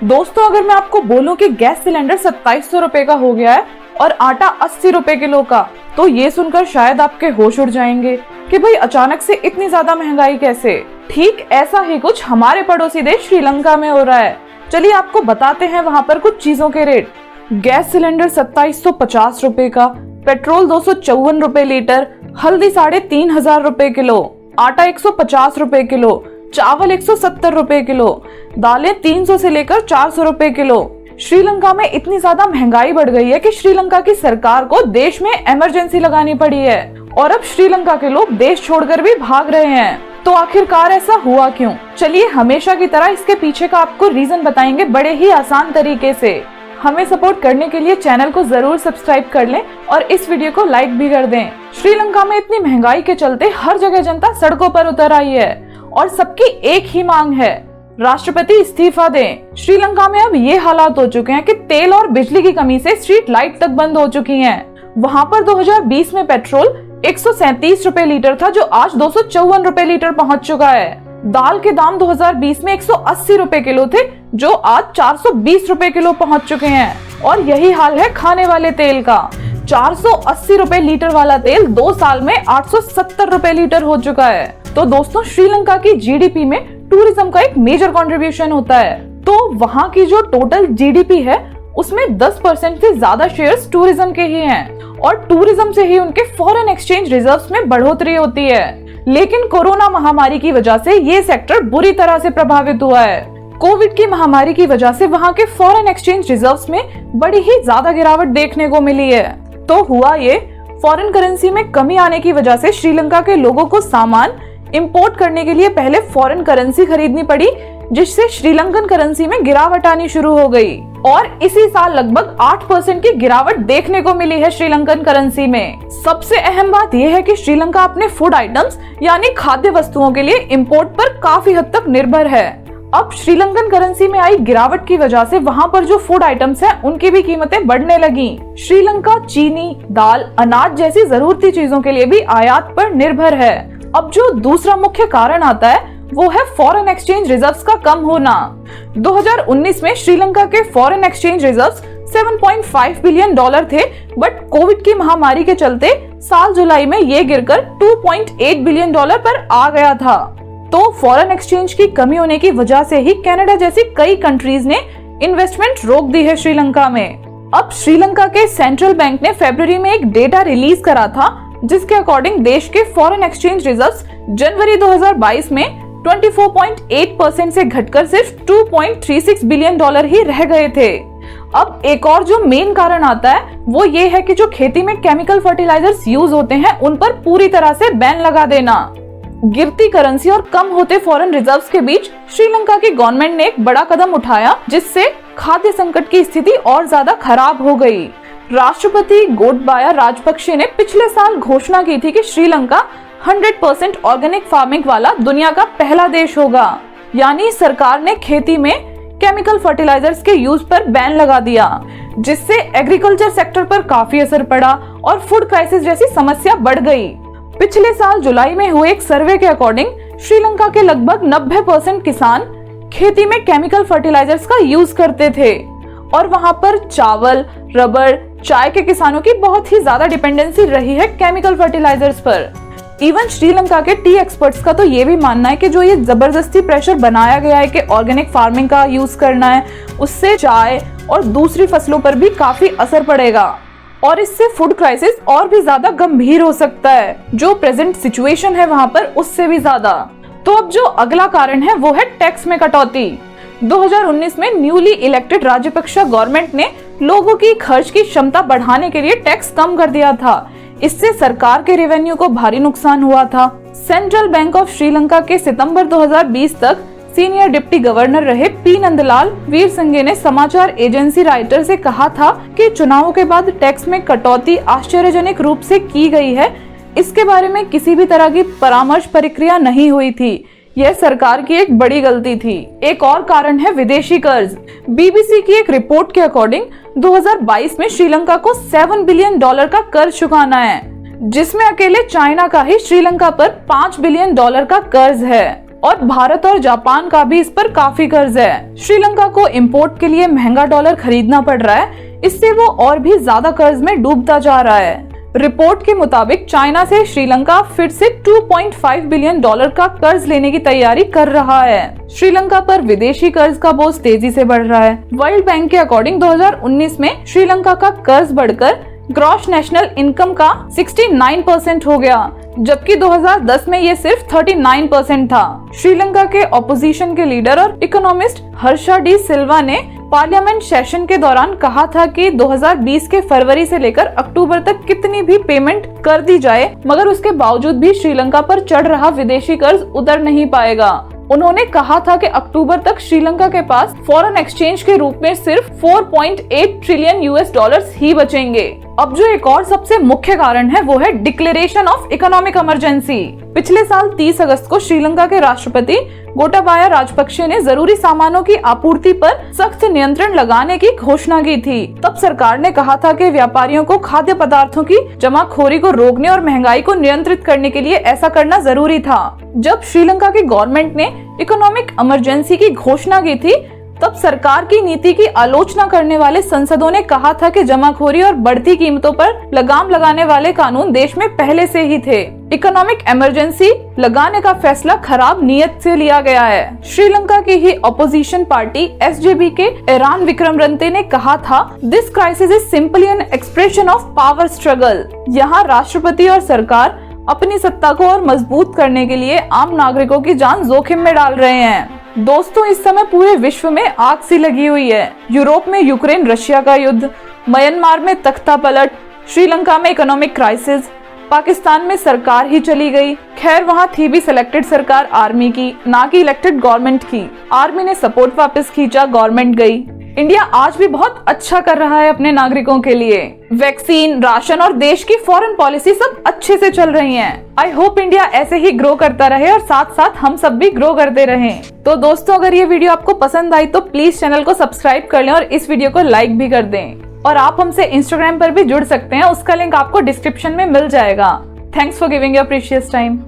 दोस्तों, अगर मैं आपको बोलूं कि गैस सिलेंडर 2700 रुपए का हो गया है और आटा 80 रुपए किलो का, तो ये सुनकर शायद आपके होश उड़ जाएंगे कि भाई अचानक से इतनी ज्यादा महंगाई कैसे। ठीक ऐसा ही कुछ हमारे पड़ोसी देश श्रीलंका में हो रहा है। चलिए आपको बताते हैं वहाँ पर कुछ चीजों के रेट। गैस सिलेंडर 2750 रुपए का, पेट्रोल 254 रुपए लीटर, हल्दी 3500 रुपए किलो, आटा 150 रुपए किलो, चावल 170 रुपए किलो, दालें 300 से लेकर 400 रुपए किलो। श्रीलंका में इतनी ज्यादा महंगाई बढ़ गई है कि श्रीलंका की सरकार को देश में इमरजेंसी लगानी पड़ी है और अब श्रीलंका के लोग देश छोड़कर भी भाग रहे हैं। तो आखिरकार ऐसा हुआ क्यों? चलिए हमेशा की तरह इसके पीछे का आपको रीजन बताएंगे बड़े ही आसान तरीके से। हमें सपोर्ट करने के लिए चैनल को जरूर सब्सक्राइब कर लें और इस वीडियो को लाइक भी कर दें। श्रीलंका में इतनी महंगाई के चलते हर जगह जनता सड़कों पर उतर आई है और सबकी एक ही मांग है, राष्ट्रपति इस्तीफा दें। श्रीलंका में अब ये हालात हो चुके हैं कि तेल और बिजली की कमी से स्ट्रीट लाइट तक बंद हो चुकी हैं। वहाँ पर 2020 में पेट्रोल 137 रुपए लीटर था, जो आज 254 रुपए लीटर पहुँच चुका है। दाल के दाम 2020 में 180 रुपए किलो थे, जो आज 420 रुपए किलो पहुँच चुके हैं। और यही हाल है खाने वाले तेल का। 480 रुपए लीटर वाला तेल 2 साल में 870 रुपए लीटर हो चुका है। तो दोस्तों, श्रीलंका की जीडीपी में टूरिज्म का एक मेजर कंट्रीब्यूशन होता है। तो वहाँ की जो टोटल जीडीपी है उसमें 10% से ज्यादा शेयर्स टूरिज्म के ही हैं और टूरिज्म से ही उनके फॉरेन एक्सचेंज रिजर्व्स में बढ़ोतरी होती है। लेकिन कोरोना महामारी की वजह से ये सेक्टर बुरी तरह से प्रभावित हुआ है। कोविड की महामारी की वजह से वहाँ के फॉरेन एक्सचेंज रिजर्व्स में बड़ी ही ज्यादा गिरावट देखने को मिली है। तो हुआ ये, फॉरेन करेंसी में कमी आने की वजह से श्रीलंका के लोगों को सामान इंपोर्ट करने के लिए पहले फॉरेन करेंसी खरीदनी पड़ी, जिससे श्रीलंकन करेंसी में गिरावट आनी शुरू हो गई और इसी साल लगभग 8% की गिरावट देखने को मिली है श्रीलंकन करेंसी में। सबसे अहम बात यह है कि श्रीलंका अपने फूड आइटम्स यानी खाद्य वस्तुओं के लिए इंपोर्ट पर काफी हद तक निर्भर है। अब श्रीलंकन करेंसी में आई गिरावट की वजह से वहाँ पर जो फूड आइटम्स हैं उनकी भी कीमतें बढ़ने लगी। श्रीलंका चीनी, दाल, अनाज जैसी जरूरती चीजों के लिए भी आयात पर निर्भर है। अब जो दूसरा मुख्य कारण आता है वो है फॉरेन एक्सचेंज रिजर्व्स का कम होना। 2019 में श्रीलंका के फॉरेन एक्सचेंज रिजर्व्स $7.5 बिलियन थे, बट कोविड की महामारी के चलते साल जुलाई में ये गिरकर $2.8 बिलियन पर आ गया था। तो फॉरेन एक्सचेंज की कमी होने की वजह से ही कनाडा जैसी कई कंट्रीज ने इन्वेस्टमेंट रोक दी है श्रीलंका में। अब श्रीलंका के सेंट्रल बैंक ने फरवरी में एक डेटा रिलीज करा था, जिसके अकॉर्डिंग देश के फॉरेन एक्सचेंज रिजर्व्स जनवरी 2022 में 24.8% से घटकर सिर्फ $2.36 बिलियन ही रह गए थे। अब एक और जो मेन कारण आता है वो ये है कि जो खेती में केमिकल फर्टिलाइजर्स यूज होते हैं उन पर पूरी तरह से बैन लगा देना। गिरती करेंसी और कम होते फॉरेन रिजर्व्स के बीच श्रीलंका की गवर्नमेंट ने एक बड़ा कदम उठाया, जिससे खाद्य संकट की स्थिति और ज्यादा खराब हो गई। राष्ट्रपति गोटबाया राजपक्षे ने पिछले साल घोषणा की थी कि श्रीलंका 100% ऑर्गेनिक फार्मिंग वाला दुनिया का पहला देश होगा। यानी सरकार ने खेती में केमिकल फर्टिलाइजर्स के यूज पर बैन लगा दिया, जिससे एग्रीकल्चर सेक्टर पर काफी असर पड़ा और फूड क्राइसिस जैसी समस्या बढ़ गई। पिछले साल जुलाई में हुए एक सर्वे के अकॉर्डिंग श्रीलंका के लगभग 90% किसान खेती में केमिकल फर्टिलाइजर्स का यूज करते थे और वहाँ पर चावल, रबर, चाय के किसानों की बहुत ही ज्यादा डिपेंडेंसी रही है केमिकल फर्टिलाइजर्स पर। इवन श्रीलंका के टी एक्सपर्ट्स का तो ये भी मानना है कि जो ये जबरदस्ती प्रेशर बनाया गया है कि ऑर्गेनिक फार्मिंग का यूज करना है, उससे चाय और दूसरी फसलों पर भी काफी असर पड़ेगा और इससे फूड क्राइसिस और भी ज्यादा गंभीर हो सकता है, जो प्रेजेंट सिचुएशन है वहाँ पर उससे भी ज्यादा। तो अब जो अगला कारण है वो है टैक्स में कटौती। 2019 में न्यूली इलेक्टेड राजपक्षा गवर्नमेंट ने लोगों की खर्च की क्षमता बढ़ाने के लिए टैक्स कम कर दिया था। इससे सरकार के रेवेन्यू को भारी नुकसान हुआ था। सेंट्रल बैंक ऑफ श्रीलंका के सितंबर 2020 तक सीनियर डिप्टी गवर्नर रहे पी नंदलाल वीरसिंघे ने समाचार एजेंसी राइटर से कहा था कि चुनावों के बाद टैक्स में कटौती आश्चर्यजनक रूप से की गई है। इसके बारे में किसी भी तरह की परामर्श प्रक्रिया नहीं हुई थी। यह सरकार की एक बड़ी गलती थी। एक और कारण है विदेशी कर्ज। बीबीसी की एक रिपोर्ट के अकॉर्डिंग 2022 में श्रीलंका को $7 बिलियन का कर्ज चुकाना है, जिसमें अकेले चाइना का ही श्रीलंका पर $5 बिलियन का कर्ज है। और भारत और जापान का भी इस पर काफी कर्ज है। श्रीलंका को इंपोर्ट के लिए महंगा डॉलर खरीदना पड़ रहा है, इससे वो और भी ज्यादा कर्ज में डूबता जा रहा है। रिपोर्ट के मुताबिक चाइना से श्रीलंका फिर से 2.5 बिलियन डॉलर का कर्ज लेने की तैयारी कर रहा है। श्रीलंका पर विदेशी कर्ज का बोझ तेजी से बढ़ रहा है। वर्ल्ड बैंक के अकॉर्डिंग 2019 में श्रीलंका का कर्ज बढ़कर ग्रॉस नेशनल इनकम का 69% हो गया, जबकि 2010 में ये सिर्फ 39% था। श्रीलंका के ऑपोजिशन के लीडर और इकोनॉमिस्ट हर्षा डी सिल्वा ने पार्लियामेंट सेशन के दौरान कहा था कि 2020 के फरवरी से लेकर अक्टूबर तक कितनी भी पेमेंट कर दी जाए, मगर उसके बावजूद भी श्रीलंका पर चढ़ रहा विदेशी कर्ज उतर नहीं पाएगा। उन्होंने कहा था कि अक्टूबर तक श्रीलंका के पास फॉरेन एक्सचेंज के रूप में सिर्फ 4.8 ट्रिलियन यूएस डॉलर्स ही बचेंगे। अब जो एक और सबसे मुख्य कारण है वो है डिक्लेरेशन ऑफ इकोनॉमिक इमरजेंसी। पिछले साल 30 अगस्त को श्रीलंका के राष्ट्रपति गोटाबाया राजपक्षे ने जरूरी सामानों की आपूर्ति पर सख्त नियंत्रण लगाने की घोषणा की थी। तब सरकार ने कहा था कि व्यापारियों को खाद्य पदार्थों की जमाखोरी को रोकने और महंगाई को नियंत्रित करने के लिए ऐसा करना जरूरी था। जब श्रीलंका की गवर्नमेंट ने इकोनॉमिक इमरजेंसी की घोषणा की थी, तब सरकार की नीति की आलोचना करने वाले सांसदों ने कहा था कि जमाखोरी और बढ़ती कीमतों पर लगाम लगाने वाले कानून देश में पहले से ही थे। इकोनॉमिक इमरजेंसी लगाने का फैसला खराब नीयत से लिया गया है। श्रीलंका की ही ऑपोजिशन पार्टी एसजेबी के एरान विक्रमरंते ने कहा था, this crisis is simply an expression of power struggle. यहाँ राष्ट्रपति और सरकार अपनी सत्ता को और मजबूत करने के लिए आम नागरिकों की जान जोखिम में डाल रहे हैं। दोस्तों, इस समय पूरे विश्व में आग सी लगी हुई है। यूरोप में यूक्रेन रशिया का युद्ध, म्यांमार में तख्ता पलट, श्रीलंका में इकोनॉमिक क्राइसिस, पाकिस्तान में सरकार ही चली गई। खैर, वहाँ थी भी सिलेक्टेड सरकार आर्मी की, ना कि इलेक्टेड गवर्नमेंट की। आर्मी ने सपोर्ट वापस खींचा, गवर्नमेंट गई। इंडिया आज भी बहुत अच्छा कर रहा है अपने नागरिकों के लिए। वैक्सीन, राशन और देश की फॉरेन पॉलिसी सब अच्छे से चल रही हैं। आई होप इंडिया ऐसे ही ग्रो करता रहे और साथ साथ हम सब भी ग्रो करते रहें। तो दोस्तों, अगर ये वीडियो आपको पसंद आई तो प्लीज चैनल को सब्सक्राइब कर लें और इस वीडियो को लाइक भी कर दें। और आप हमसे इंस्टाग्राम पर भी जुड़ सकते हैं, उसका लिंक आपको डिस्क्रिप्शन में मिल जाएगा। Thanks for giving your precious time.